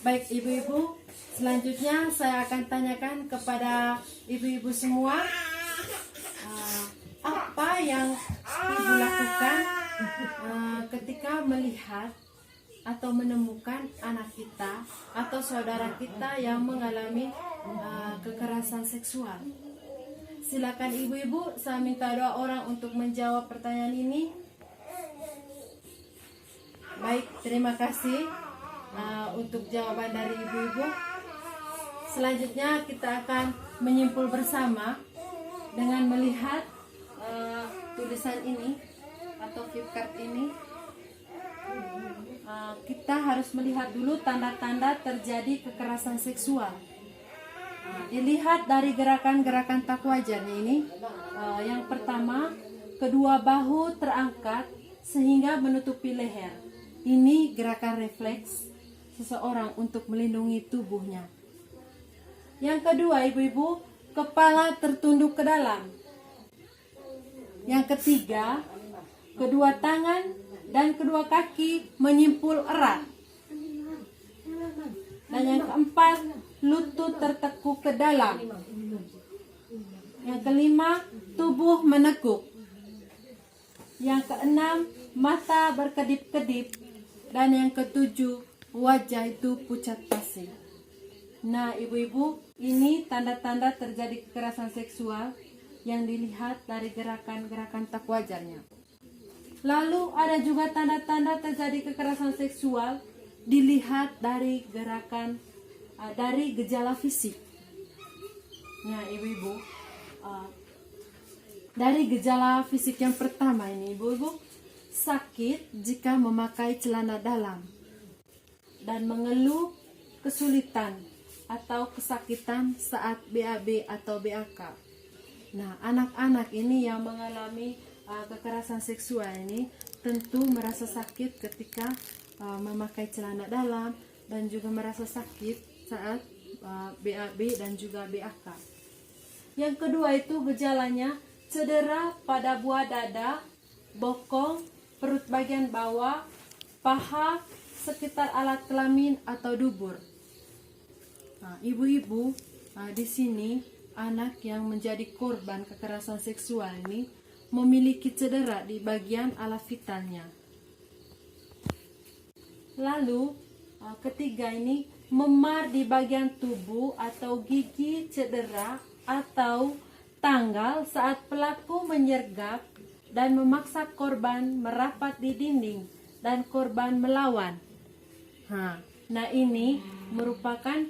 Baik ibu-ibu, selanjutnya saya akan tanyakan kepada ibu-ibu semua, apa yang ibu lakukan ketika melihat atau menemukan anak kita atau saudara kita yang mengalami kekerasan seksual. Silakan ibu-ibu, saya minta doa orang untuk menjawab pertanyaan ini. Baik, terima kasih untuk jawaban dari ibu-ibu. Selanjutnya kita akan menyimpul bersama dengan melihat tulisan ini atau flip card ini. Kita harus melihat dulu tanda-tanda terjadi kekerasan seksual. Dilihat dari gerakan-gerakan tak wajarnya ini. Yang pertama, kedua bahu terangkat sehingga menutupi leher. Ini gerakan refleks seseorang untuk melindungi tubuhnya. Yang kedua, ibu-ibu, kepala tertunduk ke dalam. Yang ketiga, kedua tangan dan kedua kaki menyimpul erat. Dan yang keempat, lutut tertekuk ke dalam. Yang kelima, tubuh menekuk. Yang keenam, mata berkedip-kedip. Dan yang ketujuh, wajah itu pucat pasi. Nah, ibu-ibu, ini tanda-tanda terjadi kekerasan seksual yang dilihat dari gerakan-gerakan tak wajarnya. Lalu ada juga tanda-tanda terjadi kekerasan seksual dilihat dari gerakan dari gejala fisik. Nah, ibu-ibu, dari gejala fisik yang pertama ini, ibu-ibu, sakit jika memakai celana dalam dan mengeluh kesulitan atau kesakitan saat BAB atau BAK. Nah, anak-anak ini yang mengalami kekerasan seksual ini tentu merasa sakit ketika memakai celana dalam dan juga merasa sakit saat BAB dan juga BAK. Yang kedua itu gejalanya cedera pada buah dada, bokong, perut bagian bawah, paha, sekitar alat kelamin atau dubur. Nah, ibu-ibu, di sini anak yang menjadi korban kekerasan seksual ini memiliki cedera di bagian alat vitalnya. Lalu ketiga ini, memar di bagian tubuh atau gigi cedera atau tanggal saat pelaku menyergap dan memaksa korban merapat di dinding dan korban melawan. Nah, ini merupakan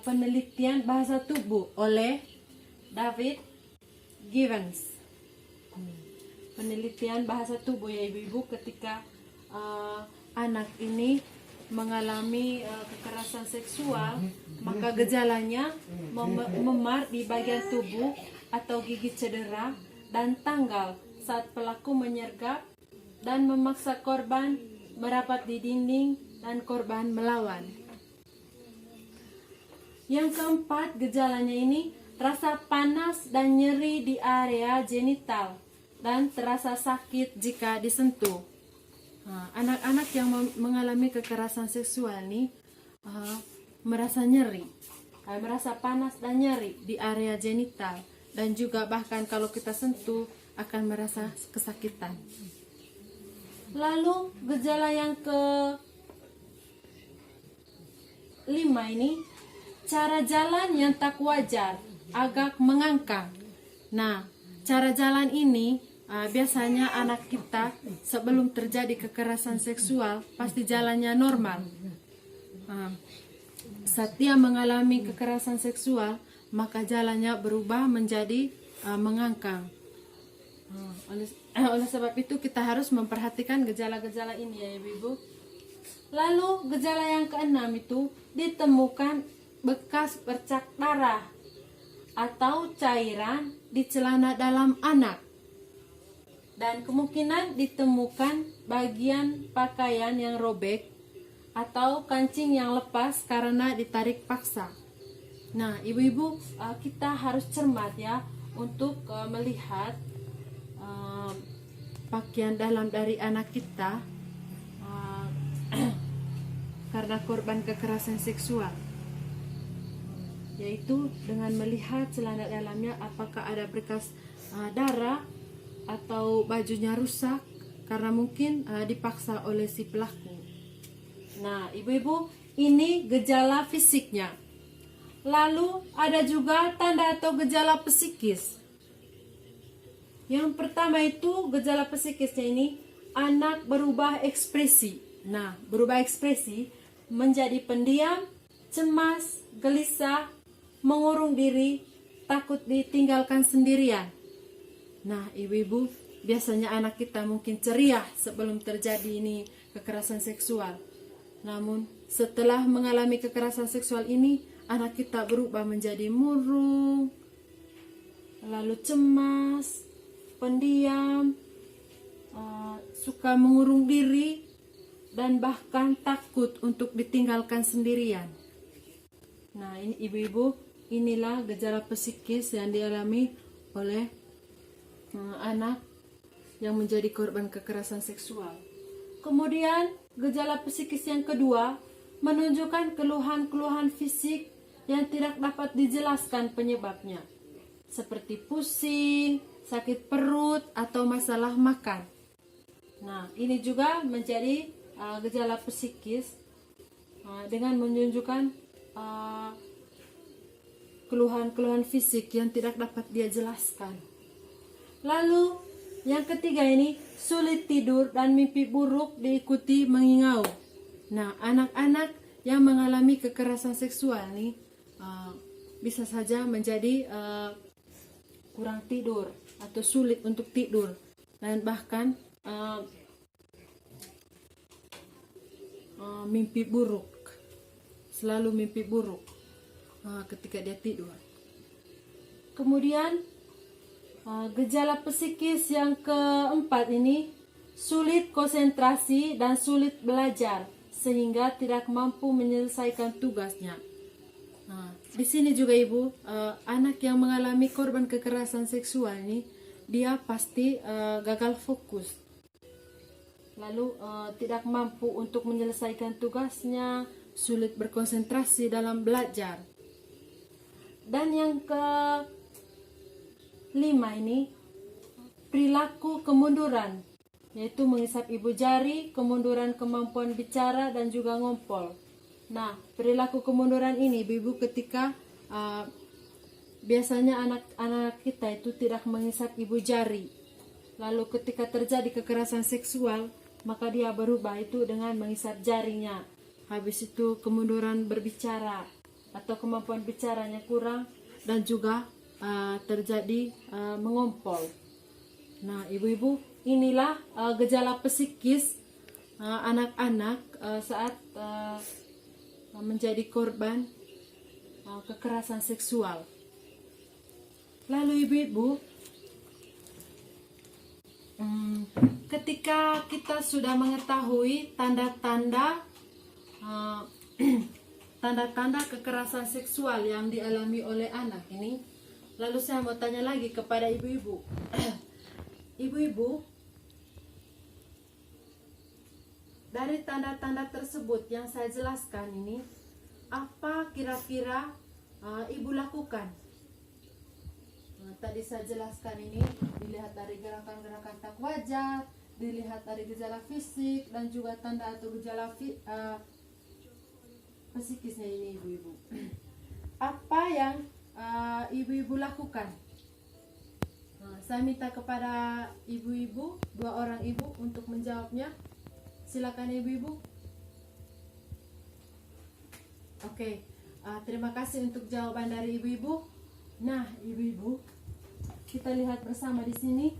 penelitian bahasa tubuh oleh David Givens. Penelitian bahasa tubuh ya ibu-ibu ketika anak ini mengalami kekerasan seksual, maka gejalanya memar di bagian tubuh atau gigi cedera dan tanggal saat pelaku menyergap dan memaksa korban merapat di dinding dan korban melawan. Yang keempat, gejalanya ini rasa panas dan nyeri di area genital dan terasa sakit jika disentuh. Anak-anak yang mengalami kekerasan seksual ini merasa nyeri, merasa panas dan nyeri di area genital, dan juga bahkan kalau kita sentuh akan merasa kesakitan. Lalu gejala yang ke-5 ini, cara jalan yang tak wajar, agak mengangkang. Nah, cara jalan ini biasanya anak kita sebelum terjadi kekerasan seksual pasti jalannya normal. Saat dia mengalami kekerasan seksual, maka jalannya berubah menjadi mengangkang. Oleh sebab itu kita harus memperhatikan gejala-gejala ini ya ibu-ibu. Lalu gejala yang ke-6 itu, ditemukan bekas bercak darah atau cairan di celana dalam anak, dan kemungkinan ditemukan bagian pakaian yang robek atau kancing yang lepas karena ditarik paksa. Nah, ibu-ibu, kita harus cermat ya untuk melihat pakaian dalam dari anak kita, karena korban kekerasan seksual, yaitu dengan melihat celana dalamnya apakah ada bekas darah atau bajunya rusak karena mungkin dipaksa oleh si pelaku. Nah, ibu-ibu, ini gejala fisiknya. Lalu ada juga tanda atau gejala psikis. Yang pertama itu gejala psikisnya ini, anak berubah ekspresi. Nah, berubah ekspresi menjadi pendiam, cemas, gelisah, mengurung diri, takut ditinggalkan sendirian. Nah, ibu-ibu, biasanya anak kita mungkin ceria sebelum terjadi ini kekerasan seksual. Namun, setelah mengalami kekerasan seksual ini, anak kita berubah menjadi murung, lalu cemas, pendiam, suka mengurung diri, dan bahkan takut untuk ditinggalkan sendirian. Nah, ini ibu-ibu, inilah gejala psikis yang dialami oleh anak yang menjadi korban kekerasan seksual. Kemudian, gejala psikis yang kedua menunjukkan keluhan-keluhan fisik yang tidak dapat dijelaskan penyebabnya, seperti pusing, sakit perut, atau masalah makan. Nah, ini juga menjadi gejala psikis dengan menunjukkan keluhan-keluhan fisik yang tidak dapat dia jelaskan. Lalu yang ketiga ini, sulit tidur dan mimpi buruk diikuti mengingau. Nah, anak-anak yang mengalami kekerasan seksual ini bisa saja menjadi kurang tidur atau sulit untuk tidur, dan bahkan mimpi buruk, selalu mimpi buruk ketika dia tidur. Kemudian gejala psikis yang keempat ini, sulit konsentrasi dan sulit belajar sehingga tidak mampu menyelesaikan tugasnya. Nah, di sini juga ibu, anak yang mengalami korban kekerasan seksual ini, dia pasti gagal fokus, lalu tidak mampu untuk menyelesaikan tugasnya, sulit berkonsentrasi dalam belajar. Dan yang kelima ini, perilaku kemunduran, yaitu mengisap ibu jari, kemunduran kemampuan bicara, dan juga ngompol. Nah, perilaku kemunduran ini ibu ketika biasanya anak-anak kita itu tidak mengisap ibu jari. Lalu ketika terjadi kekerasan seksual, maka dia berubah itu dengan mengisap jarinya. Habis itu kemunduran berbicara atau kemampuan bicaranya kurang, dan juga terjadi mengompol. Nah, ibu-ibu, inilah gejala psikis anak-anak saat menjadi korban kekerasan seksual. Lalu ibu-ibu, ketika kita sudah mengetahui tanda-tanda tanda-tanda kekerasan seksual yang dialami oleh anak ini, lalu saya mau tanya lagi kepada ibu-ibu. Ibu-ibu, dari tanda-tanda tersebut yang saya jelaskan ini, apa kira-kira ibu lakukan? Tadi saya jelaskan ini, dilihat dari gerakan-gerakan tak wajar, dilihat dari gejala fisik, dan juga tanda atau gejala psikisnya ini ibu-ibu. Apa yang ibu-ibu lakukan? Saya minta kepada ibu-ibu, 2 orang ibu untuk menjawabnya. Silakan ibu-ibu. Oke, terima kasih untuk jawaban dari ibu-ibu. Nah, ibu-ibu, kita lihat bersama di sini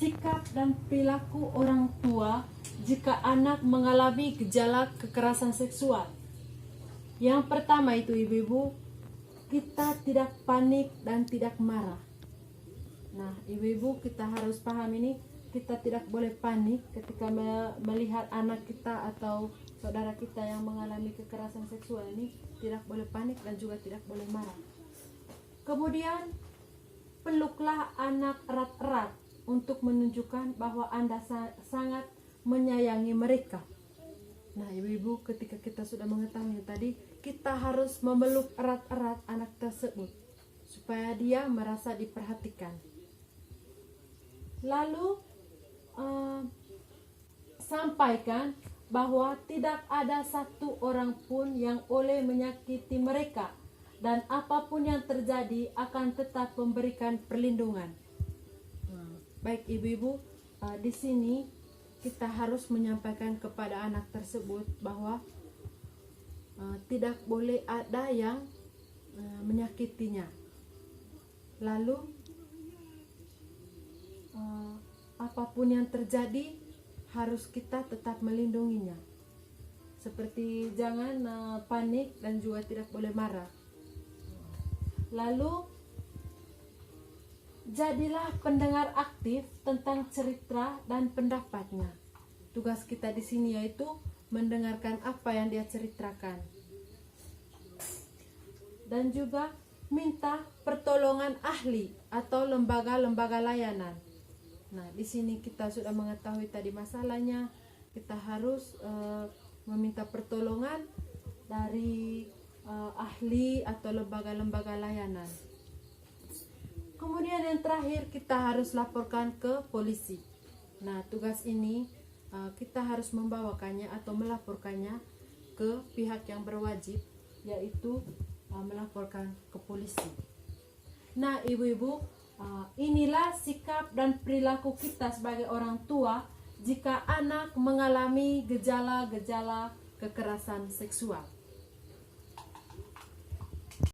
sikap dan perilaku orang tua jika anak mengalami gejala kekerasan seksual. Yang pertama itu ibu-ibu, kita tidak panik dan tidak marah. Nah, ibu-ibu, kita harus paham ini, kita tidak boleh panik ketika melihat anak kita atau saudara kita yang mengalami kekerasan seksual ini. Tidak boleh panik dan juga tidak boleh marah. Kemudian, peluklah anak erat-erat untuk menunjukkan bahwa Anda sangat menyayangi mereka. Nah, ibu-ibu, ketika kita sudah mengetahui tadi, kita harus memeluk erat-erat anak tersebut supaya dia merasa diperhatikan. Lalu sampaikan bahwa tidak ada satu orang pun yang boleh menyakiti mereka, dan apapun yang terjadi akan tetap memberikan perlindungan. Baik ibu-ibu, di sini kita harus menyampaikan kepada anak tersebut bahwa tidak boleh ada yang menyakitinya. Lalu apapun yang terjadi harus kita tetap melindunginya. Seperti jangan panik dan juga tidak boleh marah. Lalu jadilah pendengar aktif tentang cerita dan pendapatnya. Tugas kita di sini yaitu mendengarkan apa yang dia ceritakan. Dan juga minta pertolongan ahli atau lembaga-lembaga layanan. Nah, di sini kita sudah mengetahui tadi masalahnya. Kita harus meminta pertolongan dari ahli atau lembaga-lembaga layanan. Kemudian yang terakhir, kita harus laporkan ke polisi. Nah, tugas ini kita harus membawakannya atau melaporkannya ke pihak yang berwajib, yaitu melaporkan ke polisi. Nah, ibu-ibu, inilah sikap dan perilaku kita sebagai orang tua jika anak mengalami gejala-gejala kekerasan seksual.